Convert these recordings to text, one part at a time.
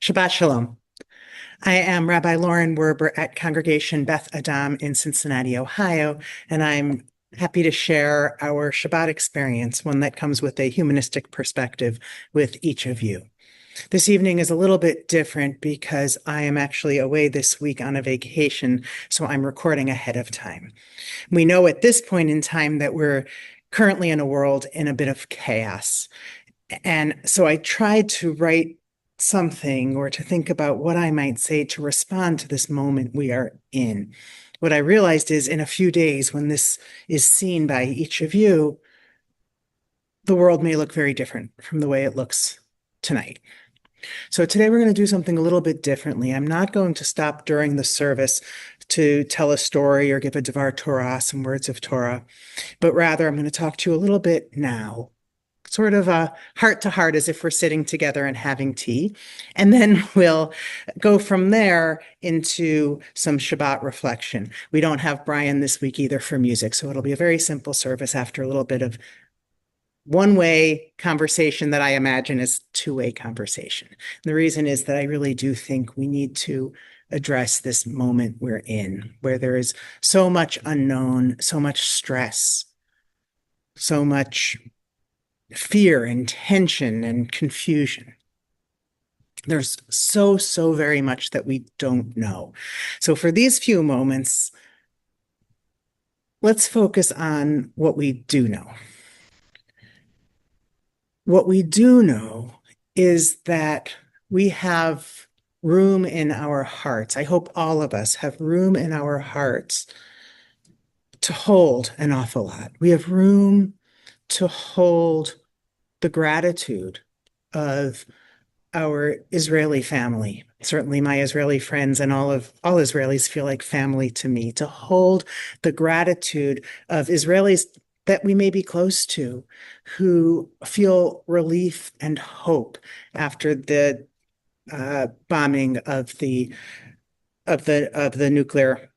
Shabbat Shalom. I am Rabbi Lauren Werber at Congregation Beth Adam in Cincinnati, Ohio, and I'm happy to share our Shabbat experience, one that comes with a humanistic perspective with each of you. This evening is a little bit different because I am actually away this week on a vacation, so I'm recording ahead of time. We know at this point in time that we're currently in a world in a bit of chaos. And so I tried to write something or to think about what I might say to respond to this moment we are in. What I realized is in a few days, when this is seen by each of you, the world may look very different from the way it looks tonight. So today we're going to do something a little bit differently. I'm not going to stop during the service to tell a story or give a Devar Torah, some words of Torah, but rather I'm going to talk to you a little bit now, sort of a heart to heart, as if we're sitting together and having tea. And then we'll go from there into some Shabbat reflection. We don't have Brian this week either for music, so it'll be a very simple service after a little bit of one-way conversation that I imagine is two-way conversation. And the reason is that I really do think we need to address this moment we're in, where there is so much unknown, so much stress, so much fear and tension and confusion. There's so very much that we don't know. So for these few moments, let's focus on what we do know. What we do know is that we have room in our hearts. I hope all of us have room in our hearts to hold an awful lot. We have room to hold the gratitude of our Israeli family. Certainly my Israeli friends and all Israelis feel like family to me, to hold the gratitude of Israelis that we may be close to, who feel relief and hope after the bombing of the nuclear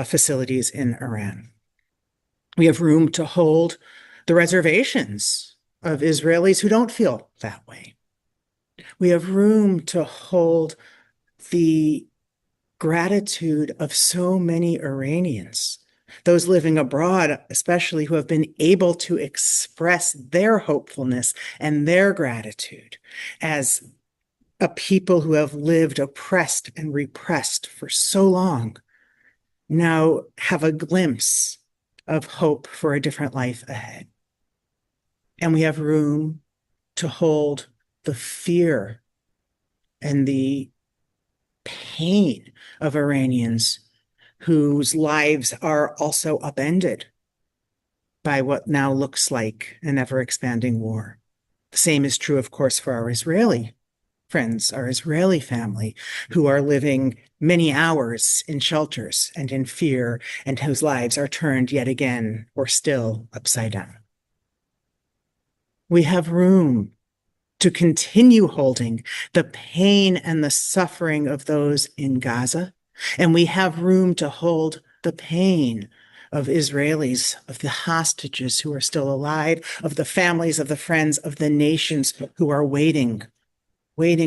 facilities in Iran. We have room to hold the reservations of Israelis who don't feel that way. We have room to hold the gratitude of so many Iranians, those living abroad, especially, who have been able to express their hopefulness and their gratitude as a people who have lived oppressed and repressed for so long, now have a glimpse of hope for a different life ahead. And we have room to hold the fear and the pain of Iranians whose lives are also upended by what now looks like an ever-expanding war. The same is true, of course, for our Israeli friends, our Israeli family, who are living many hours in shelters and in fear, and whose lives are turned yet again or still upside down. We have room to continue holding the pain and the suffering of those in Gaza. And we have room to hold the pain of Israelis, of the hostages who are still alive, of the families, of the friends, of the nations who are waiting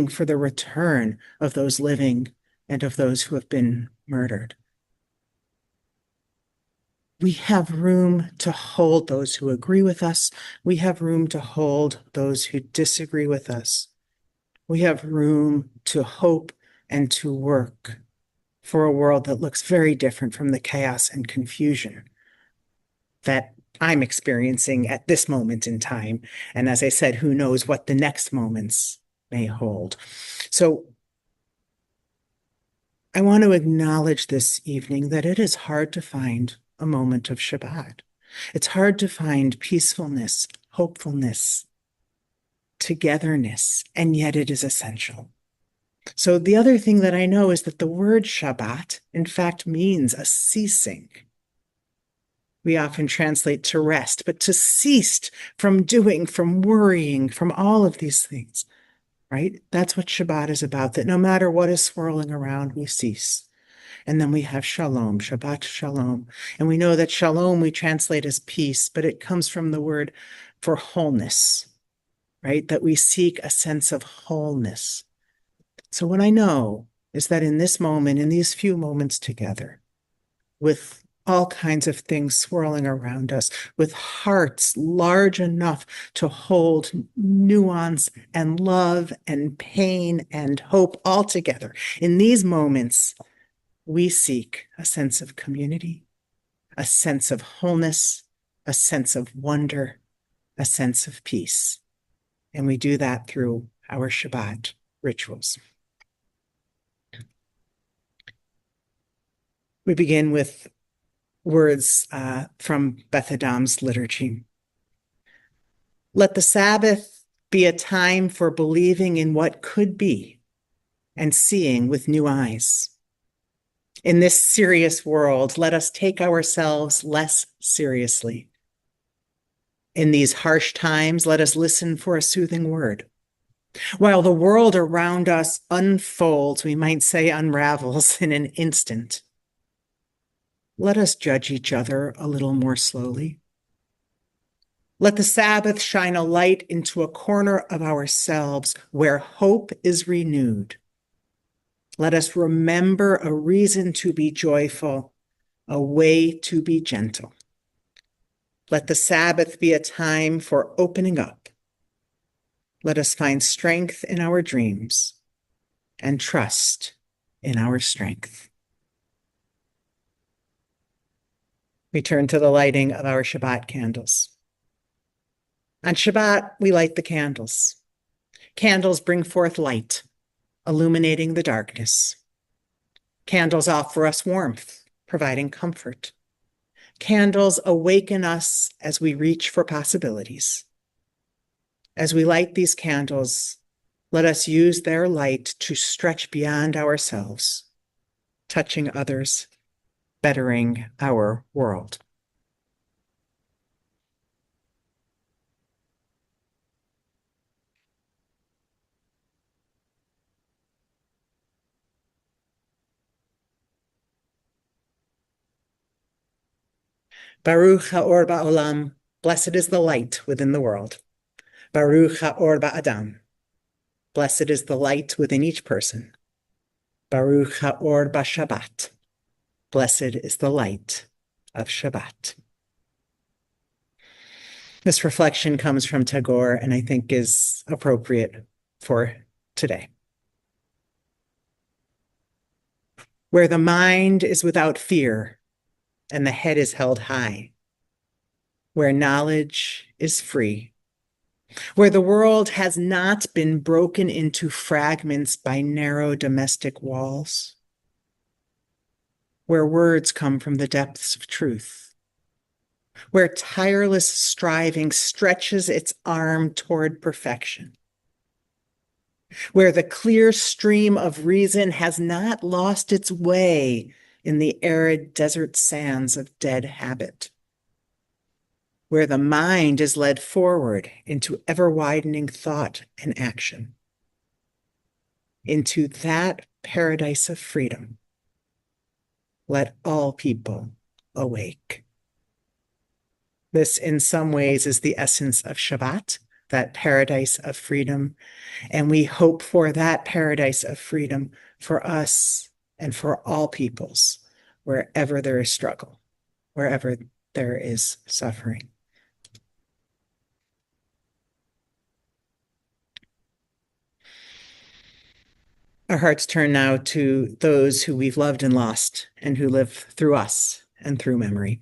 for the return of those living and of those who have been murdered. We have room to hold those who agree with us. We have room to hold those who disagree with us. We have room to hope and to work for a world that looks very different from the chaos and confusion that I'm experiencing at this moment in time. And as I said, who knows what the next moments may hold. So I want to acknowledge this evening that it is hard to find a moment of Shabbat. It's hard to find peacefulness, hopefulness, togetherness, and yet it is essential. So the other thing that I know is that the word Shabbat, in fact, means a ceasing. We often translate to rest, but to cease from doing, from worrying, from all of these things, right? That's what Shabbat is about, that no matter what is swirling around, we cease. And then we have shalom, Shabbat shalom. And we know that shalom we translate as peace, but it comes from the word for wholeness, right? That we seek a sense of wholeness. So what I know is that in this moment, in these few moments together, with all kinds of things swirling around us, with hearts large enough to hold nuance and love and pain and hope all together. In these moments, we seek a sense of community, a sense of wholeness, a sense of wonder, a sense of peace. And we do that through our Shabbat rituals. We begin with words from Beth Adam's liturgy. Let the Sabbath be a time for believing in what could be and seeing with new eyes. In this serious world, let us take ourselves less seriously. In these harsh times, let us listen for a soothing word. While the world around us unfolds, we might say unravels in an instant, let us judge each other a little more slowly. Let the Sabbath shine a light into a corner of ourselves where hope is renewed. Let us remember a reason to be joyful, a way to be gentle. Let the Sabbath be a time for opening up. Let us find strength in our dreams and trust in our strength. We turn to the lighting of our Shabbat candles. On Shabbat, we light the candles. Candles bring forth light, illuminating the darkness. Candles offer us warmth, providing comfort. Candles awaken us as we reach for possibilities. As we light these candles, let us use their light to stretch beyond ourselves, touching others, bettering our world. Baruch ha'or ba'olam, blessed is the light within the world. Baruch ha'or ba'adam, blessed is the light within each person. Baruch ha'or ba'Shabbat, blessed is the light of Shabbat. This reflection comes from Tagore and I think is appropriate for today. Where the mind is without fear and the head is held high, where knowledge is free, where the world has not been broken into fragments by narrow domestic walls, where words come from the depths of truth, where tireless striving stretches its arm toward perfection, where the clear stream of reason has not lost its way in the arid desert sands of dead habit, where the mind is led forward into ever-widening thought and action, into that paradise of freedom. Let all people awake. This, in some ways, is the essence of Shabbat, that paradise of freedom. And we hope for that paradise of freedom for us and for all peoples, wherever there is struggle, wherever there is suffering. Our hearts turn now to those who we've loved and lost and who live through us and through memory.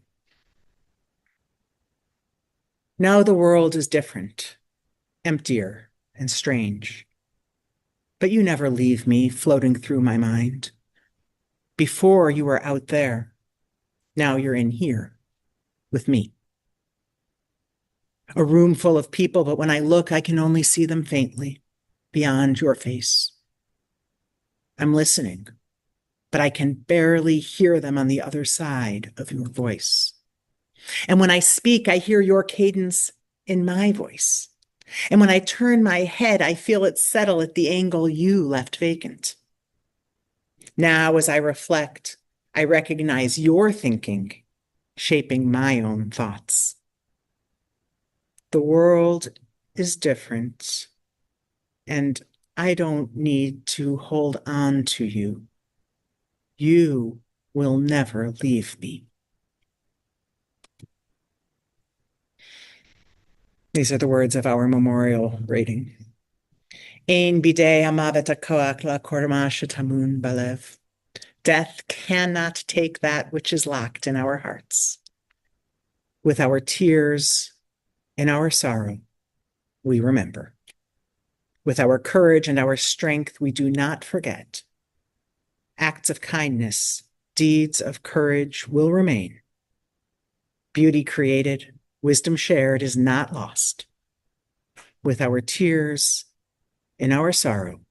Now the world is different, emptier and strange. But you never leave me floating through my mind. Before you were out there, now you're in here with me. A room full of people, but when I look, I can only see them faintly, beyond your face. I'm listening, but I can barely hear them on the other side of your voice. And when I speak, I hear your cadence in my voice. And when I turn my head, I feel it settle at the angle you left vacant. Now, as I reflect, I recognize your thinking, shaping my own thoughts. The world is different, and I don't need to hold on to you. You will never leave me. These are the words of our memorial reading. Ein bidei amavet hakoach la'korma shetamun balev. Death cannot take that which is locked in our hearts. With our tears and our sorrow, we remember. With our courage and our strength, we do not forget. Acts of kindness, deeds of courage will remain. Beauty created, wisdom shared is not lost. With our tears and our sorrow,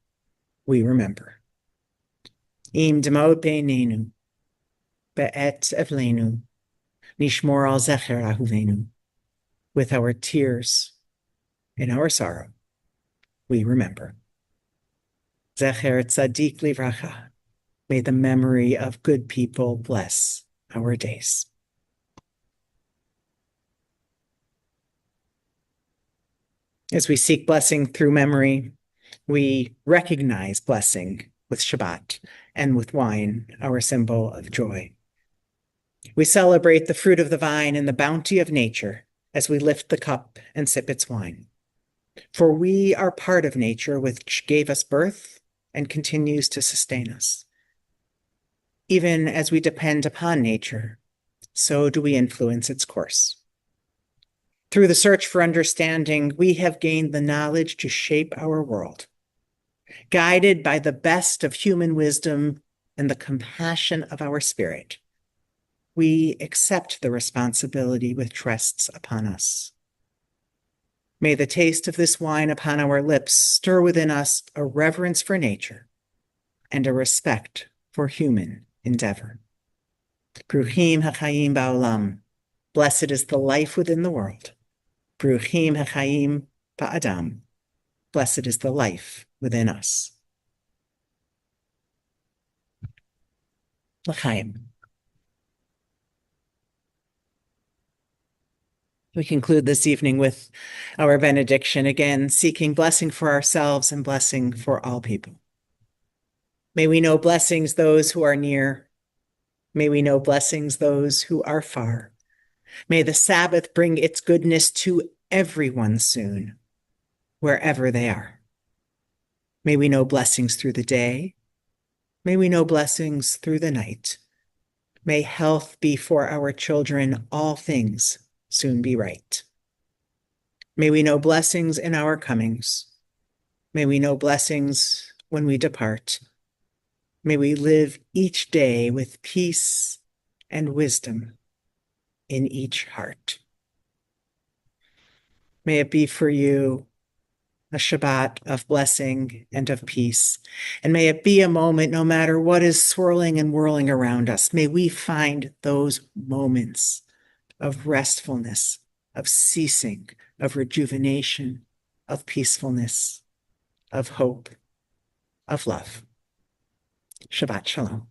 we remember. Im demot beinenu, be'et evlenu, nishmor al zecher ahuvenu. With our tears and our sorrow, we remember. Zecher tzadik livracha. May the memory of good people bless our days. As we seek blessing through memory, we recognize blessing with Shabbat and with wine, our symbol of joy. We celebrate the fruit of the vine and the bounty of nature as we lift the cup and sip its wine. For we are part of nature, which gave us birth and continues to sustain us. Even as we depend upon nature, so do we influence its course. Through the search for understanding, we have gained the knowledge to shape our world. Guided by the best of human wisdom and the compassion of our spirit, we accept the responsibility which rests upon us. May the taste of this wine upon our lips stir within us a reverence for nature and a respect for human endeavor. Bruchim hachayim ba'olam. Blessed is the life within the world. Bruchim hachayim ba'adam. Blessed is the life within us. L'chaim. We conclude this evening with our benediction, again seeking blessing for ourselves and blessing for all people. May we know blessings those who are near. May we know blessings those who are far. May the Sabbath bring its goodness to everyone soon, wherever they are. May we know blessings through the day. May we know blessings through the night. May health be for our children, all things soon be right. May we know blessings in our comings. May we know blessings when we depart. May we live each day with peace and wisdom in each heart. May it be for you a Shabbat of blessing and of peace. And may it be a moment, no matter what is swirling and whirling around us, may we find those moments of restfulness, of ceasing, of rejuvenation, of peacefulness, of hope, of love. Shabbat Shalom.